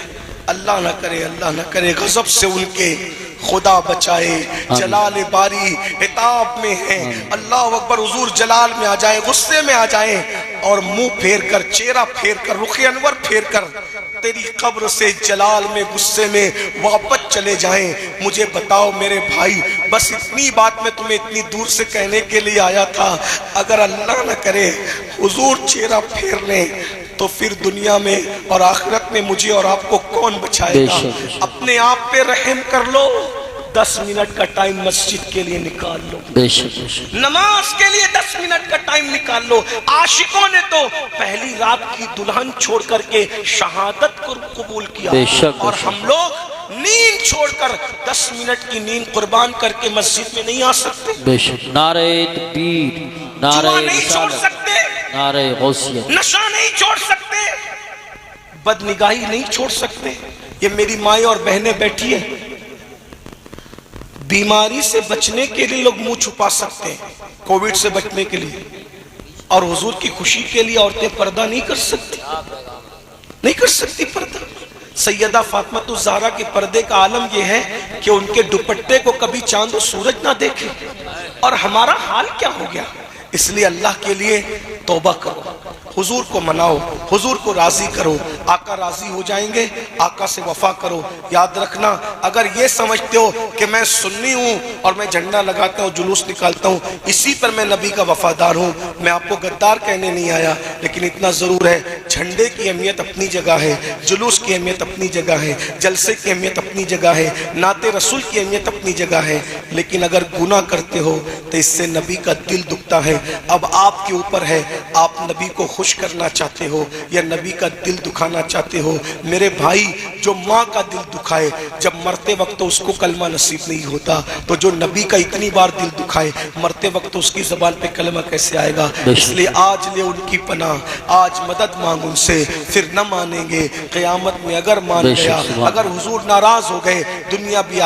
अल्लाह ना करे, अल्लाह ना करे गजब से उनके खुदा बचाए, जलाल बारी हिताब में है। अल्लाह अकबर, हुजूर जलाल में आ जाए, गुस्से में आ जाए और मुंह फेर कर, चेहरा फेर कर, रुख अनवर फेर कर तेरी कब्र से जलाल में गुस्से में वापस चले जाएं। मुझे बताओ मेरे भाई, बस इतनी बात मैं तुम्हें इतनी दूर से कहने के लिए आया था, अगर अल्लाह न करे हुजूर चेहरा फेर लें तो फिर दुनिया में और आखिरत में मुझे और आपको कौन बचाएगा? अपने आप पे रहम कर लो, 10 मिनट का टाइम मस्जिद के लिए निकाल लो, नमाज के लिए 10 मिनट का टाइम निकाल लो। आशिकों ने तो पहली रात की दुल्हन छोड़ करके शहादत को कबूल किया और हम लोग नींद छोड़कर 10 मिनट की नींद कुर्बान करके मस्जिद में नहीं आ सकते। नारे तकबीर, नारे नहीं छोड़ सकते, नारे गौसियत, नशा नहीं छोड़ सकते, बदनिगाही नहीं छोड़ सकते। ये मेरी माएं और बहनें बैठी है, बीमारी से बचने के लिए लोग मुंह छुपा सकते हैं, कोविड से बचने के लिए, और हुजूर की खुशी के लिए औरतें पर्दा नहीं कर सकती, नहीं कर सकती पर्दा। सैयदा फातिमा ज़हरा के पर्दे का आलम यह है कि उनके दुपट्टे को कभी चांद और सूरज ना देखे, और हमारा हाल क्या हो गया। इसलिए अल्लाह के लिए तौबा करो, हुजूर को मनाओ, हुजूर को राजी करो, आका राजी हो जाएंगे, आका से वफा करो। याद रखना, अगर ये समझते हो कि मैं सुन्नी हूँ और मैं झंडा लगाता हूँ, जुलूस निकालता हूँ, इसी पर मैं नबी का वफादार हूँ, मैं आपको गद्दार कहने नहीं आया, लेकिन इतना ज़रूर है, झंडे की अहमियत अपनी जगह है, जुलूस की अहमियत अपनी जगह है, जलसे की अहमियत अपनी जगह है, नाते रसूल की अहमियत अपनी जगह है। लेकिन अगर गुनाह करते हो तो इससे नबी का दिल दुखता है। अब आपके ऊपर है, आप नबी को खुश करना चाहते हो या नबी का दिल दुखाना चाहते हो। मेरे भाई, जो माँ का दिल दुखाए जब मरते वक्त तो उसको कलमा नसीब नहीं होता, तो जो नबी का इतनी बार दिल दुखाए मरते वक्त तो उसकी ज़बान पे कलमा कैसे आएगा? इसलिए आज ले उनकी पनाह, आज मदद मांग उनसे, फिर न मानेंगे क़यामत में। अगर मान गया, अगर हुजूर नाराज हो गए, दुनिया भी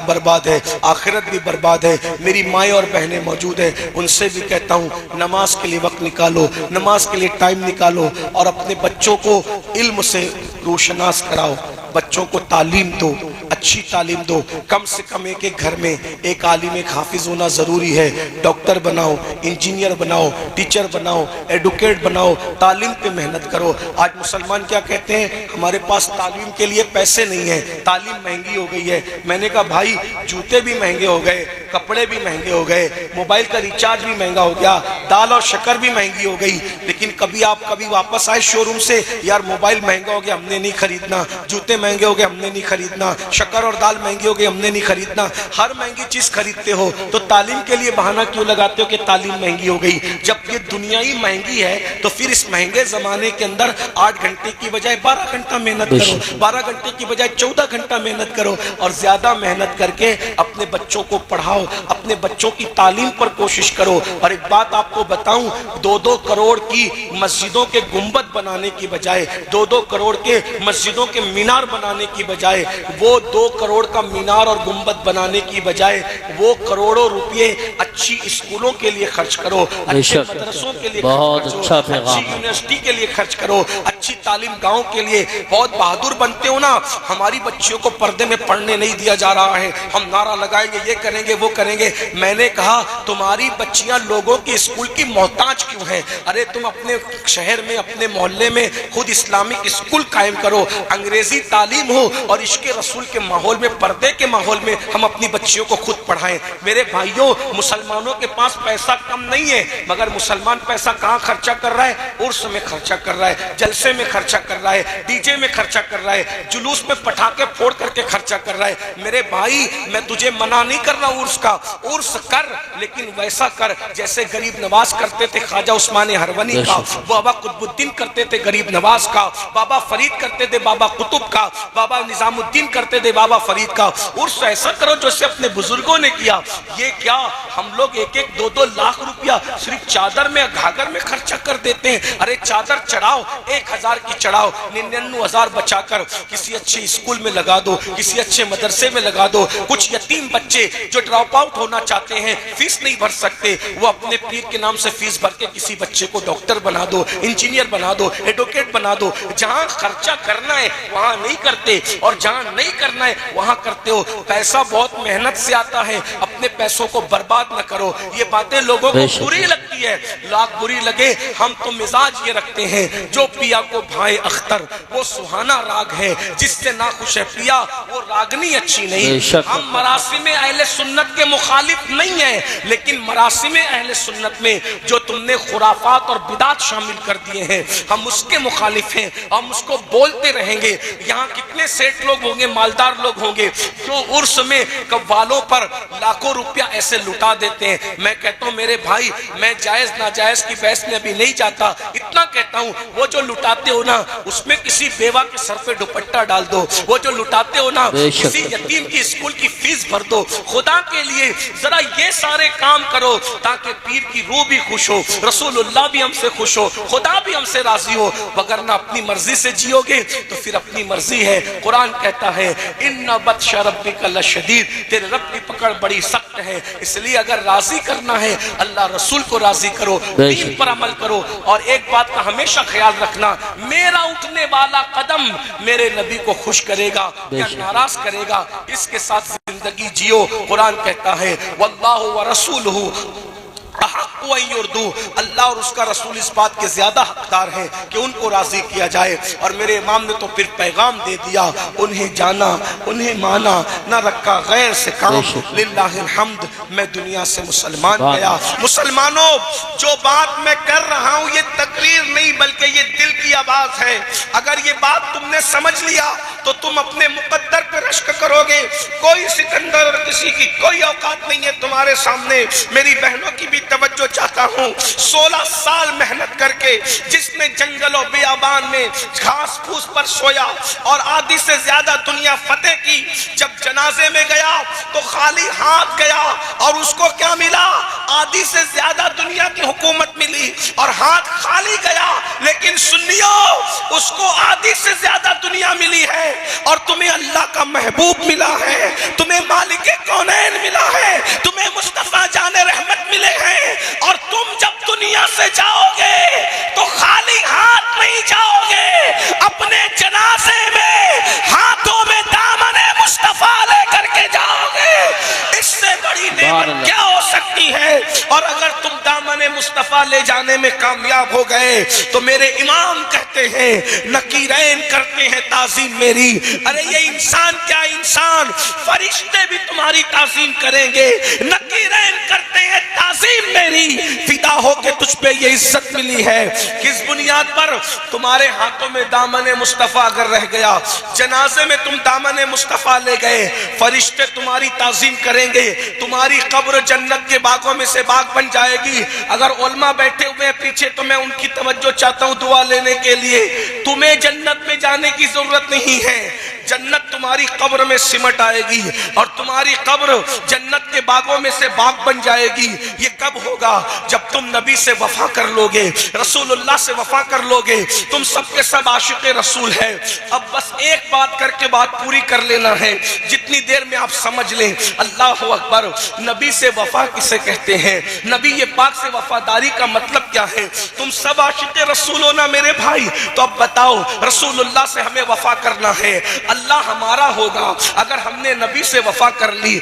बर्बाद है, आखिरत भी बर्बाद है। मेरी माएँ और बहनें मौजूद है, उनसे भी कहता हूँ, नमाज के लिए वक्त निकालो, नमाज के लिए टाइम निकालो और अपने बच्चों को इल्म से रोशनास कराओ, बच्चों को तालीम दो, अच्छी तालीम दो। कम से कम एक एक घर में एक आलिम, एक हाफिज होना ज़रूरी है। डॉक्टर बनाओ, इंजीनियर बनाओ, टीचर बनाओ, एडवोकेट बनाओ, तालीम पे मेहनत करो। आज मुसलमान क्या कहते हैं, हमारे पास तालीम के लिए पैसे नहीं है, तालीम महंगी हो गई है। मैंने कहा भाई, जूते भी महंगे हो गए, कपड़े भी महंगे हो गए, मोबाइल का रिचार्ज भी महंगा हो गया, दाल और शक्कर भी महंगी हो गई, लेकिन कभी वापस आए शोरूम से, यार मोबाइल महंगा हो गया, हमने नहीं खरीदना, जूते महंगे हो गए, हमने नहीं खरीदना, शक्कर और दाल महंगी हो गई, हमने नहीं खरीदना। हर महंगी चीज खरीदते हो तो तालीम के लिए बहाना क्यों लगाते हो कि तालीम महंगी हो गई? जब ये दुनिया ही महंगी है तो फिर इस महंगे जमाने के अंदर 8 घंटे की बजाय 12 घंटा मेहनत करो, 12 घंटे की बजाय 14 घंटा मेहनत करो और ज्यादा मेहनत करके अपने बच्चों को पढ़ाओ, अपने बच्चों की तालीम पर कोशिश करो। और एक बात आपको बताऊं, 2-2 करोड़ की मस्जिदों के गुंबद बनाने की बजाय, 2-2 करोड़ के मस्जिदों के मीनार बनाने की बजाय, वो 2 करोड़ का मीनार और गुंबद बनाने की बजाय वो करोड़ों रुपए अच्छी स्कूलों के लिए खर्च करो, अच्छे मदरसों के लिए खर्च करो, अच्छी यूनिवर्सिटी के लिए खर्च करो, अच्छी तालीम गाँव के लिए बहुत बहादुर बनते हो ना, हमारी बच्चियों को पर्दे में पढ़ने नहीं दिया जा रहा है, हम नारा लगाएंगे, ये करेंगे, वो करेंगे। मैंने कहा तुम्हारी बच्चियां लोगों के स्कूल की मोहताज क्यों हैं? अरे तुम अपने शहर में, अपने मोहल्ले में खुद इस्लामिक स्कूल कायम करो, अंग्रेजी तालीम हो और इश्क़ रसूल के माहौल में, पर्दे के माहौल में हम अपनी बच्चियों को खुद पढ़ाएं। मेरे भाइयों, मुसलमानों के पास पैसा कम नहीं है, मगर मुसलमान पैसा कहाँ खर्चा कर रहा है? उर्स में खर्चा कर रहा है, जलसे में खर्चा कर रहा है, डीजे में खर्चा कर रहा है, जुलूस में पटाखे फोड़ करके खर्चा कर रहा है। मेरे भाई, मैं तुझे मना नहीं कर रहा उर्स का, उर्स कर, लेकिन वैसा कर जैसे गरीब नवाज करते थे, ख्वाजा उस्मान हरवनी का, बाबा कुतुबुद्दीन करते थे गरीब नवाज का, बाबा फरीद करते थे बाबा कुतुब का, बाबा निजामुद्दीन करते थे बाबा फरीद का। उर्स ऐसा करो जैसे अपने बुजुर्गों ने किया। ये क्या, हम लोग 1-1, 2-2 लाख रुपया सिर्फ चादर में, घाघर में खर्चा कर देते हैं। अरे चादर चढ़ाओ, 1000 की चढ़ाओ, 99,000 बचाकर किसी अच्छे स्कूल में लगा दो, किसी अच्छे मदरसे में लगा दो। कुछ यतीम बच्चे जो ड्रॉप आउट होना चाहते हैं, फीस नहीं भर सकते, वो अपने पीर के नाम से फीस भर के किसी बच्चे को डॉक्टर बना दो, इंजीनियर बना दो, एडवोकेट बना दो। जहां खर्चा करना है वहां नहीं करते, और जहां नहीं करना है वहां करते हो। पैसा बहुत मेहनत से आता है, अपने पैसों को बर्बाद न करो। ये बातें लोगों को बुरी लगती है, लाख बुरी लगे, हम तो मिजाज ये रखते हैं, जो पिया को भाई अख्तर वो सुहाना राग है, जिससे ना खुश है पिया वो रागनी अच्छी नहीं। हम मरासिम अहले सुन्नत के मुखालिफ नहीं है, लेकिन मरासिम अहले सुन्नत में जो तुमने खुराफात और बिदात शामिल कर दिए हैं, हम उसके मुखालिफ हैं, हम उसको बोलते रहेंगे। यहाँ कितने सेठ लोग होंगे, मालदार लोग होंगे, जो उर्स में कव्वालों पर लाखों रुपया ऐसे लुटा देते हैं। मैं कहता हूँ मेरे भाई, मैं जायज नाजायज की बहस में अभी नहीं जाता, इतना कहता हूँ वो जो लुटाते हो ना, उसमें किसी बेवा के सर पे दुपट्टा डाल दो। वो जो लुटाते हो ना, किसी यतीम की स्कूल की फीस भर दो। खुदा के लिए जरा ये सारे काम करो ताकि पीर की रूह भी खुश हो, रसूलुल्लाह भी हमसे खुश हो, खुदा भी हमसे राजी हो। वगरना अपनी मर्जी से जियोगे तो फिर अपनी मर्जी है। कुरान कहता है इन्ना बत्शा रब्बिका लशदीद, तेरे रब की पकड़ बड़ी सख्त है। इसलिए अगर राजी करना है, अल्लाह रसूल को राजी करो, दीन पर अमल करो। और एक बात का हमेशा ख्याल रखना, मेरा उठने वाला कदम मेरे नबी को खुश करेगा या नाराज करेगा, इसके साथ जिंदगी जियो। कुरान कहता है वल्लाहु व रसूलुहु अल्लाह और उसका रसूल इस बात के ज्यादा हकदार हैं कि उनको राजी किया जाए। और मेरे इमाम ने तो फिर पैगाम दे दिया, उन्हें जाना, उन्हें माना, न रखा गैर से काम। लिल्लाहिल हम्द, मैं दुनिया से मुसलमान गया। मुसलमानों, जो बात मैं कर रहा हूँ ये तकरीर नहीं बल्कि ये दिल की आवाज है। अगर ये बात तुमने समझ लिया तो तुम अपने मुकद्दर पे रश्क करोगे। कोई सिकंदर और किसी की कोई औकात नहीं है तुम्हारे सामने। मेरी बहनों की भी तवज्जो चाहता हूँ। 16 साल मेहनत करके जिसने जंगलों बियाबान में घास फूस पर सोया और आधी से ज्यादा दुनिया फतेह की, जब जनाजे में गया तो खाली हाथ गया और उसको क्या मिला? आधी से ज्यादा दुनिया की हुकूमत मिली और हाथ खाली गया। लेकिन सुन्नियो, उसको आधी से ज्यादा दुनिया मिली है और तुम्हें अल्लाह का महबूब मिला है, तुम्हें मालिक कौनैन मिला है, तुम्हें मुस्तफा जाने रहमत मिले हैं। और तुम जब दुनिया से जाओगे तो खाली हाथ नहीं जाओगे, अपने जनाजे में हाथों में दामने मुस्तफा लेकर के जाओगे। इससे बड़ी नेमत क्या हो सकती है? और अगर तुम दामने मुस्तफा ले जाने में कामयाब हो गए तो मेरे इमाम कहते हैं नकीरैन करते हैं ताजीम मेरी। अरे ये इंसान क्या इंसान, फरिश्ते भी तुम्हारी ताजीम करेंगे। नकीरैन करते हैं ताजीम मेरी, फिदा होके तुझ पे ये इज्जत मिली है। किस बुनियाद पर? तुम्हारे हाथों में दामने मुस्तफा अगर रह गया, जनाजे में तुम दामने मुस्तफा ले गए, फरिश्ते तुम्हारी ताजीम करेंगे, तुम्हारी कब्र जन्नत के बागों में से बाग बन जाएगी। अगर उलमा बैठे हुए हैं पीछे तो मैं उनकी तवज्जो चाहता हूं दुआ लेने के लिए। तुम्हें जन्नत में जाने की जरूरत नहीं है, जन्नत तुम्हारी कब्र में सिमट आएगी और तुम्हारी कब्र जन्नत के बागों में से बाग बन जाएगी। ये कब होगा? जब तुम नबी से वफा कर लोगे, रसूलुल्लाह से वफा कर लोगे। तुम सबके सब आशिक़े रसूल है। अब बस एक बात करके बात पूरी कर लेना है, जितनी देर में आप समझ लें। अल्लाह अकबर। नबी से वफा किसे कहते हैं? नबी ये पाक से वफादारी का मतलब क्या है? तुम सब आशिक़े रसूल हो ना मेरे भाई, तो अब बताओ रसूलुल्लाह से हमें वफा करना है, अल्लाह हमारा होगा अगर हमने नबी से वफा कर ली।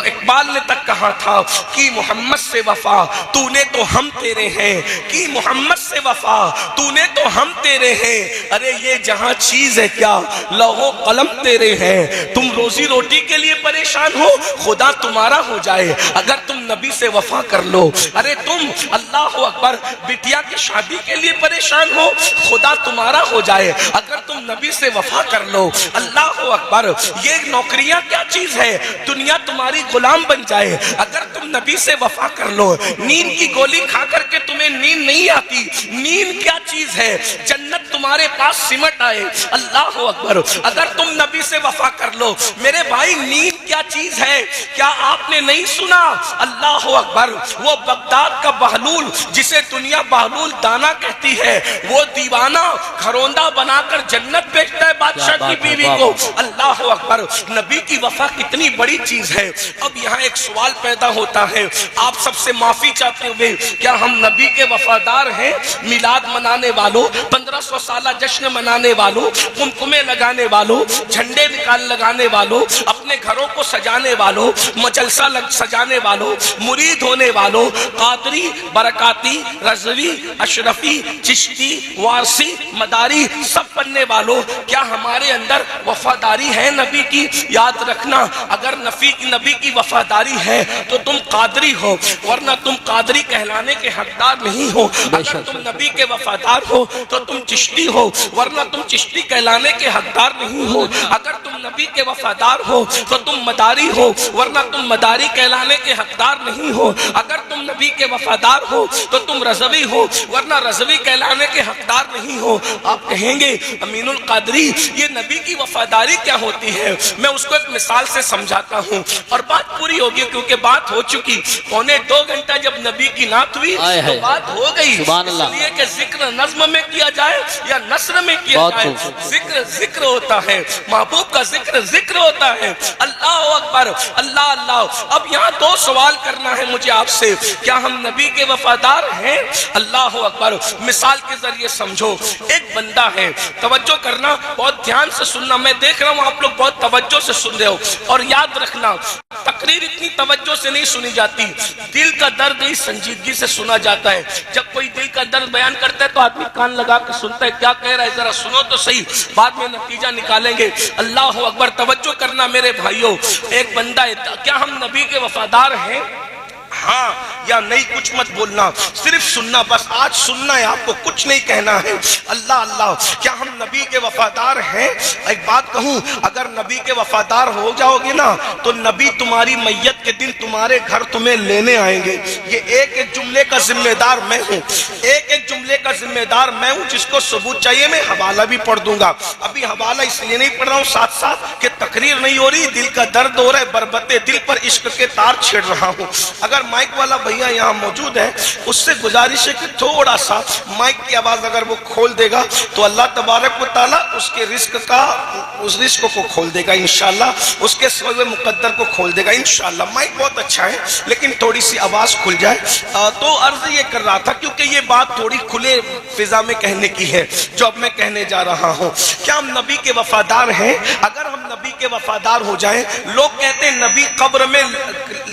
इकबाल ने तक कहा था कि मोहम्मद से वफा तूने तो हम तेरे हैं, कि मोहम्मद से वफा तूने तो हम तेरे हैं। अरे ये जहां चीज है क्या, लौहो कलम तेरे हैं। तुम रोजी रोटी के लिए परेशान हो, खुदा तुम्हारा हो जाए अगर तुम नबी से वफा कर लो। अरे तुम अल्लाह अकबर बिटिया की शादी के लिए परेशान हो, खुदा तुम्हारा हो जाए अगर तुम नबी से वफा कर लो। अल्लाह अकबर। ये नौकरियां क्या चीज है, दुनिया तुम्हारी गुलाम बन जाए अगर तुम नबी से वफा कर लो। नींद की गोली खा करके तुम्हें नींद नहीं आती, नींद क्या चीज है, जन्नत तुम्हारे पास सिमट आए। अल्लाह अकबर। अगर तुम नबी से वफा कर लो मेरे भाई, नींद क्या चीज है, क्या आपने नहीं सुना? अल्लाह अकबर। वो बगदाद का बहलूल जिसे दुनिया बहलूल दाना कहती है, वो दीवाना घरौंदा बनाकर जन्नत बेचता है बादशाह की बीवी को। अल्लाह अकबर। नबी की वफा कितनी बड़ी चीज है। अब यहाँ एक सवाल पैदा होता है, आप सबसे माफी चाहते हुए, क्या हम नबी के वफादार हैं? मिलाद मनाने वालों, 1500 साल जश्न मनाने वालों, कुमकुमे लगाने वालों, झंडे लगाने वालों, अपने घरों को सजाने वालों, मजलसा सजाने वालों, मुरीद होने वालों, कादरी, बरकाती, रज़वी, अशरफी, चिश्ती, वारसी, मदारी सब बनने वालों, क्या हमारे अंदर वफादारी है नबी की? याद रखना, अगर नबी की वफादारी है तो तुम कादरी हो, वरना तुम कादरी कहलाने के हकदार नहीं हो। अगर तुम नबी के वफादार हो तो तुम चिश्ती हो, वरना तुम चिश्ती कहलाने के हकदार नहीं हो। अगर तुम नबी के वफादार हो तो तुम मदारी हो, वरना तुम मदारी कहलाने के हकदार नहीं हो। अगर तुम नबी के वफादार हो तो तुम रज़वी हो, वरना रज़वी कहलाने के हकदार नहीं हो। आप कहेंगे अमीनुल कादरी ये नबी की वफादारी क्या होती है? मैं उसको एक मिसाल से समझाता हूँ और बात पूरी होगी, क्योंकि बात हो चुकी। 2.25 घंटा जब नबी की नात हुई तो बात हो गई। इसलिए कि जिक्र नज़्म में किया जाए या नस्र में किया जाए, जिक्र होता है, महबूब का जिक्र होता है। अल्लाह अकबर। अल्लाह अल्लाह। अब यहाँ 2 सवाल करना है मुझे आपसे, क्या हम नबी के वफादार हैं? अल्लाह अकबर। मिसाल के जरिए समझो, एक बंदा है, तवज्जो करना, बहुत ध्यान से सुनना, मैं देख रहा हूँ आप लोग बहुत तवज्जो से सुन रहे हो, और याद रखना तकरीर इतनी तवज्जो से नहीं सुनी जाती, दिल का दर्द ही संजीदगी से सुना जाता है। जब कोई दिल का दर्द बयान करता है तो आदमी कान लगा के सुनता है, क्या कह रहा है जरा सुनो तो सही, बाद में नतीजा निकालेंगे। अल्लाह अकबर। तवज्जो करना मेरे भाइयों, एक बंदा है, क्या हम नबी के वफादार हैं? हाँ या नहीं कुछ मत बोलना, सिर्फ सुनना, बस आज सुनना है आपको, कुछ नहीं कहना है। अल्लाह अल्लाह। क्या हम नबी के वफादार हैं? एक बात कहूँ, अगर नबी के वफादार हो जाओगे ना तो नबी तुम्हारी मैयत के दिन तुम्हारे घर तुम्हें लेने आएंगे। ये एक एक जुमले का जिम्मेदार मैं हूँ, एक एक जुमले का जिम्मेदार मैं हूँ। जिसको सबूत चाहिए मैं हवाला भी पढ़ दूंगा। अभी हवाला इसलिए नहीं पढ़ रहा हूँ साथ साथ कि तकरीर नहीं हो रही, दिल का दर्द हो रहा है, बरबते दिल पर इश्क के तार छेड़ रहा हूँ। अगर माइक वाला भैया यहाँ मौजूद है, उससे गुजारिश है कि थोड़ा सा माइक की आवाज अगर वो खोल देगा तो अल्लाह तबारक व तआला उसके रिस्क का, उस रिस्क को खोल देगा इंशाल्लाह, उसके सोए मुकद्दर को खोल देगा इंशाल्लाह। माइक बहुत अच्छा है लेकिन थोड़ी सी आवाज खुल जाए। तो अर्ज ये कर रहा था, क्योंकि ये बात थोड़ी खुले फिजा में कहने की है जो अब मैं कहने जा रहा हूँ। क्या हम नबी के वफादार हैं? अगर हम नबी के वफादार हो जाएं, लोग कहते हैं नबी कब्र में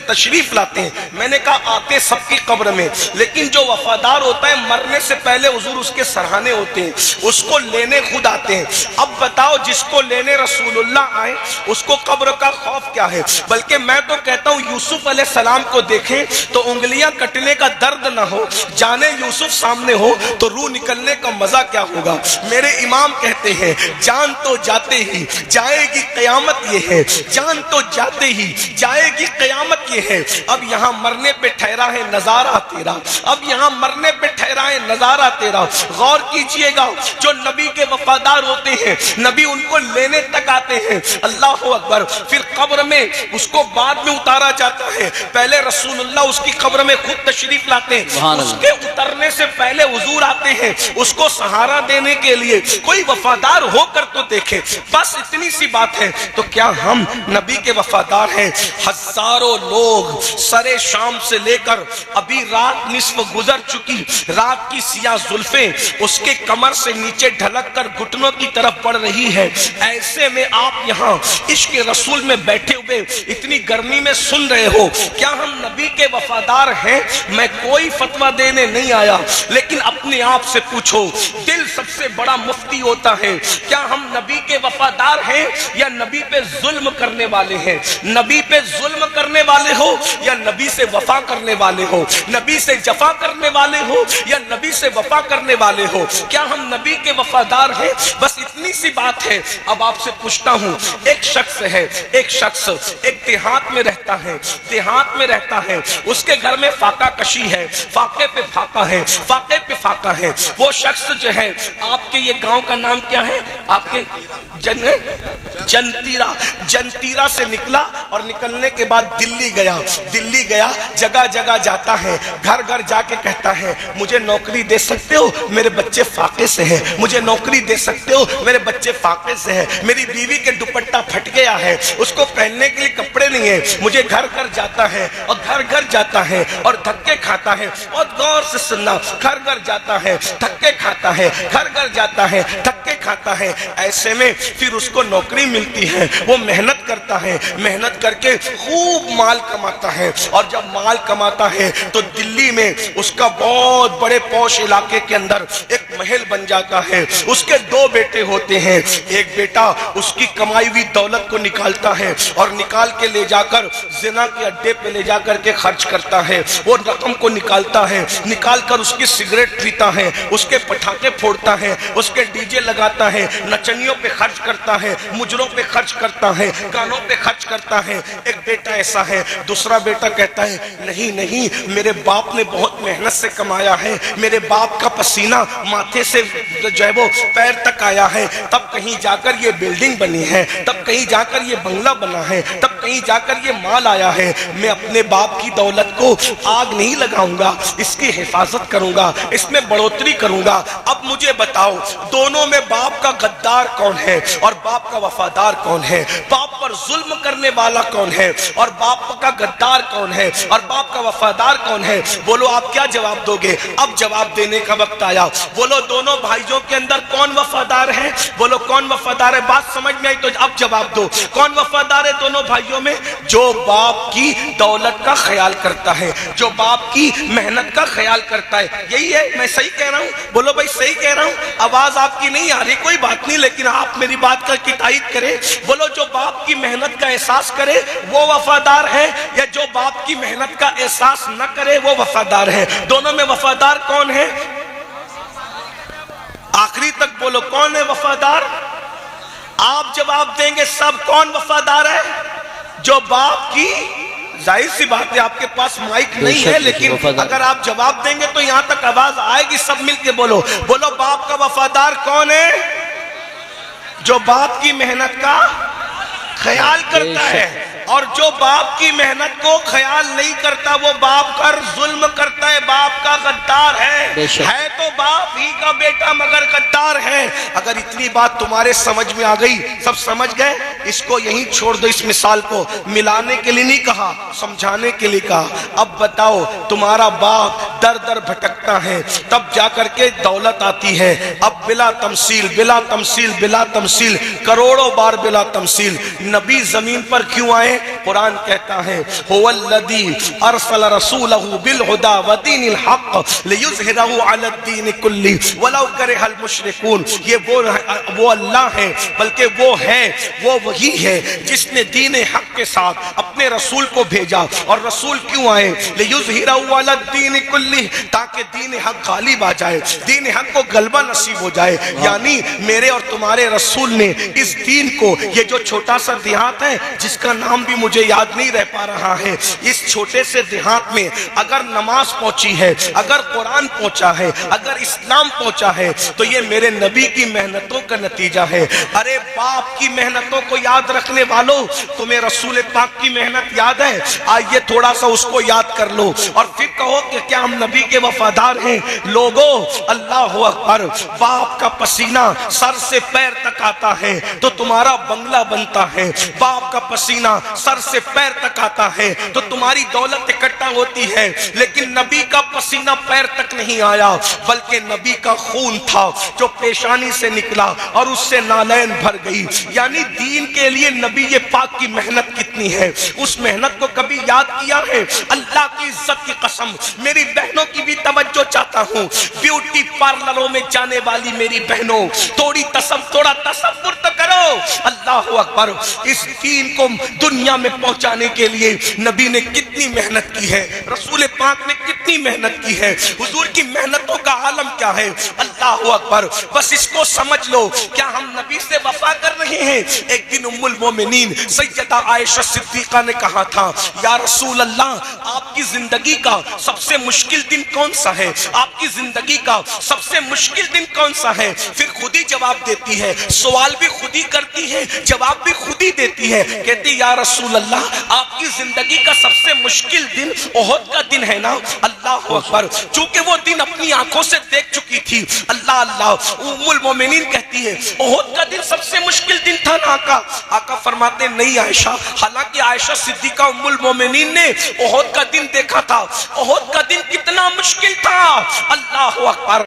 तशरीफ लाते हैं, मैंने कहा आते सबकी कब्र में, लेकिन जो वफादार होता है मरने से पहले हुजूर उसके सराहने होते हैं, उसको लेने खुद आते हैं। अब बताओ जिसको लेने रसूलुल्लाह आए उसको कब्र का खौफ क्या है? बल्कि मैं तो कहता हूँ यूसुफ अलैहिस्सलाम को देखें तो उंगलियां कटने का दर्द ना हो, जाने यूसुफ सामने हो तो रूह निकलने का मजा क्या होगा। मेरे इमाम कहते हैं जान तो जाते ही जाएगी कयामत ये है, जान तो जाते ही जाएगी कयामत ये है। अब यहाँ मरने पे ठहरा है नजारा तेरा, अब यहाँ मरने पे ठहरा है नजारा तेरा। गौर कीजिएगा, जो नबी के वफादार होते हैं, नबी उनको लेने तक आते हैं, अल्लाह अकबर। फिर कब्र में उसको बाद में उतारा जाता है, पहले रसूलुल्लाह उसकी कब्र में खुद तशरीफ लाते हैं, उसके उतरने से पहले हुजूर आते हैं उसको सहारा देने के लिए। कोई वफादार होकर तो देखे, बस इतनी सी बात है। तो क्या हम नबी के वफादार हैं? हजारों लोग सरे शाम से लेकर अभी रात निस्फ गुजर चुकी, रात की सिया जुल्फें उसके कमर से नीचे ढलक कर घुटनों की तरफ बढ़ रही है। ऐसे में आप यहाँ इश्क रसूल में बैठे हुए इतनी गर्मी में सुन रहे हो, क्या हम नबी के वफादार हैं? मैं कोई फतवा देने नहीं आया, लेकिन अपने आप से पूछो, दिल सबसे बड़ा मुफ्ती होता है। क्या हम नबी के वफादार हैं या नबी पे जुल्म करने वाले हैं? नबी पे जुल्म करने वाले हो या नबी से वफा करने वाले हो? नबी से जफा करने वाले हो या नबी से वफा करने वाले हो? क्या हम नबी के वफादार हैं? बस इतनी सी बात है। अब आपसे पूछता हूं, एक शख्स है, एक शख्स एक देहात में रहता है, देहात में रहता है, उसके घर में फाका कशी है, फाके पे फाका है, फाके पे फाका है। वो शख्स जो है, आपके ये गांव का नाम क्या है? आपके जंतीरा, जंतीरा से निकला और निकलने के बाद दिल्ली गया, दिल्ली गया, जगह जगह जाता है, घर घर जाके कहता है, मुझे नौकरी दे सकते हो, मेरे बच्चे फाके से हैं, मुझे नौकरी दे सकते हो, मेरे बच्चे फाके से हैं, मेरी बीवी के दुपट्टा फट गया है, उसको पहनने के लिए कपड़े नहीं है। मुझे घर घर जाता है और घर घर जाता है और धक्के खाता है। और गौर से सुनना, घर घर जाता है, धक्के खाता है, घर घर जाता है, धक्के खाता है। ऐसे में फिर उसको नौकरी मिलती है, वो मेहनत करता है, मेहनत करके खूब माल कमाता है। और जब माल कमाता है तो दिल्ली में उसका बहुत बड़े पौश इलाके के अंदर एक महल बन जाता है। उसके दो बेटे होते हैं, एक बेटा उसकी कमाई हुई दौलत को निकालता है और निकाल के ले जाकर जिना के अड्डे पे ले जाकर के खर्च करता है। वो रकम को निकालता है, निकाल कर उसकी सिगरेट पीता है, उसके पटाखे फोड़ता है, उसके डीजे लगाता है, नचनियों पे खर्च करता है, मुजरों पे खर्च करता है, गानों पे खर्च करता है। एक बेटा ऐसा है। दूसरा बेटा कहता है, नहीं नहीं, मेरे बाप ने बहुत मेहनत से कमाया है, मेरे बाप का पसीना माथे से जो है वो पैर तक आया है, तब कहीं जाकर ये बिल्डिंग बनी है, तब कहीं जाकर ये बंगला बना है, तब कहीं जाकर ये माल आया है। मैं अपने बाप की दौलत को आग नहीं लगाऊंगा, इसकी हिफाजत करूंगा, इसमें बढ़ोतरी करूंगा। अब मुझे बताओ, दोनों में बाप का गद्दार कौन है और बाप का वफादार कौन है? बाप पर जुल्म करने वाला कौन है और बाप का गद्दार कौन है और बाप का वफादार कौन है? बोलो, आप क्या जवाब दोगे? अब जवाब देने का वक्त आया। बोलो, दोनों भाइयों के अंदर कौन वफादार है? बोलो, कौन वफादार है? बात समझ में आई तो अब जवाब दो। कौन वफादार है दोनों भाइयों में? जो बाप की दौलत का ख्याल करता है, जो बाप की मेहनत का ख्याल करता है। यही है, मैं सही कह रहा हूँ? बोलो भाई, सही कह रहा हूँ? आवाज आपकी नहीं आ रही, कोई बात नहीं, लेकिन आप मेरी बात का तायीद करें। बोलो, जो बाप की मेहनत का एहसास करे वो वफादार है, या जो बाप की मेहनत का एहसास न करे वो वफादार है? दोनों में वफादार कौन है? आखिरी तक बोलो, कौन है वफादार? आप जवाब देंगे सब। कौन वफादार है? जो बाप की, जाहिर सी बात है आपके पास माइक नहीं है, लेकिन अगर आप जवाब देंगे तो यहां तक आवाज आएगी। सब मिलके बोलो, बोलो, बाप का वफादार कौन है? जो बाप की मेहनत का ख्याल करता है। और जो बाप की मेहनत को ख्याल नहीं करता वो बाप पर जुल्म करता है, बाप का गद्दार है तो बाप ही का बेटा मगर गद्दार है। अगर इतनी बात तुम्हारे समझ में आ गई, सब समझ गए, इसको यहीं छोड़ दो। इस मिसाल को मिलाने के लिए नहीं कहा, समझाने के लिए कहा। अब बताओ, तुम्हारा बाप दर दर भटकता है, तब जाकर के दौलत आती है। अब बिला तमसील, बिला तमसील, बिला तमसील, करोड़ों बार बिला तमसील नबी जमीन पर क्यों आए? कुरान कहता है, हुवल्लज़ी अरसल रसूलहु बिल हुदा व दीनिल हक़ लियुज़हिरहु अलद्दीन कुल्ली वलौ करिहल मुशरिकून। ये वो अल्लाह है, बल्कि वो है, वो वही है जिसने दीन हक़ के साथ अपने अपने रसूल को भेजा। और रसूल क्यों आए? लियुज़हिरहु अला दीन कुल्ली, ताकि दीन हक गालिब आ जाए, दीन हक को गलबा नसीब हो जाए। यानी मेरे और तुम्हारे रसूल ने इस दीन को, ये जो छोटा सा देहात है जिसका नाम भी मुझे याद नहीं रह पा रहा है, इस छोटे से देहात में अगर नमाज पहुंची है, अगर कुरान पहुंचा है, अगर इस्लाम पहुंचा है, तो ये मेरे नबी की मेहनतों का नतीजा है। अरे बाप की मेहनतों को याद रखने वालों, तुम्हें रसूल पाक की मेहनत याद है? आइए थोड़ा सा उसको याद कर लो और फिर कहो कि क्या हम नबी के वफादार हैं। लोगों, अल्लाह अकबर, बाप का पसीना सर से पैर तक आता है तो तुम्हारा बंगला बनता है, बाप का पसीना सर से पैर तक आता है तो तुम्हारी दौलत इकट्ठा होती है। लेकिन नबी का पसीना पैर तक नहीं आया, बल्कि नबी का खून था जो पेशानी से निकला और उससे नालैन भर गई। यानी दीन के लिए नबी ये पाक की मेहनत कितनी है, उस मेहनत को कभी याद किया है? अल्लाह की इज्जत की कसम, मेरी बहनों की भी तवज्जो चाहता हूँ। ब्यूटी पार्लरों में जाने वाली मेरी बहनों, थोड़ा तसव्वुर तो करो। अल्लाह अकबर, इस दीन को दुनिया में पहुंचाने के लिए नबी ने कितनी मेहनत की है, रसूल पाक ने कितनी मेहनत की है। हुजूर की मेहनतों का आलम क्या है? अल्लाह अकबर, बस इसको समझ लो। क्या हम नबी से वफा कर रहे हैं? एक दिन उम्मुल मोमिनीन सैयदा आयशा सिद्दीका ने कहा था, या रसूल अल्लाह, आपकी जिंदगी का सबसे मुश्किल दिन कौन सा है? आपकी जिंदगी का सबसे मुश्किल दिन कौन सा है? फिर खुद ही जवाब देती है, सवाल भी खुद ही करती है, जवाब भी खुद ही देती है। कहती, या रसूल अल्लाह, आपकी जिंदगी का सबसे मुश्किल दिन ओहद का दिन है ना? अल्लाह अकबर, चूंकि वो दिन अपनी आंखों से देख चुकी थी। अल्लाह अल्लाह, उम्मुल मोमिनीन कहती है, ओहद का दिन सबसे मुश्किल दिन था ना आका? आका फरमाते, नहीं आयशा, हालांकि आयशा सिद्दीका उम्मुल मोमिनीन ने ओहद का दिन देखा था। ओहद का दिन कितना मुश्किल था। अल्लाह अकबर।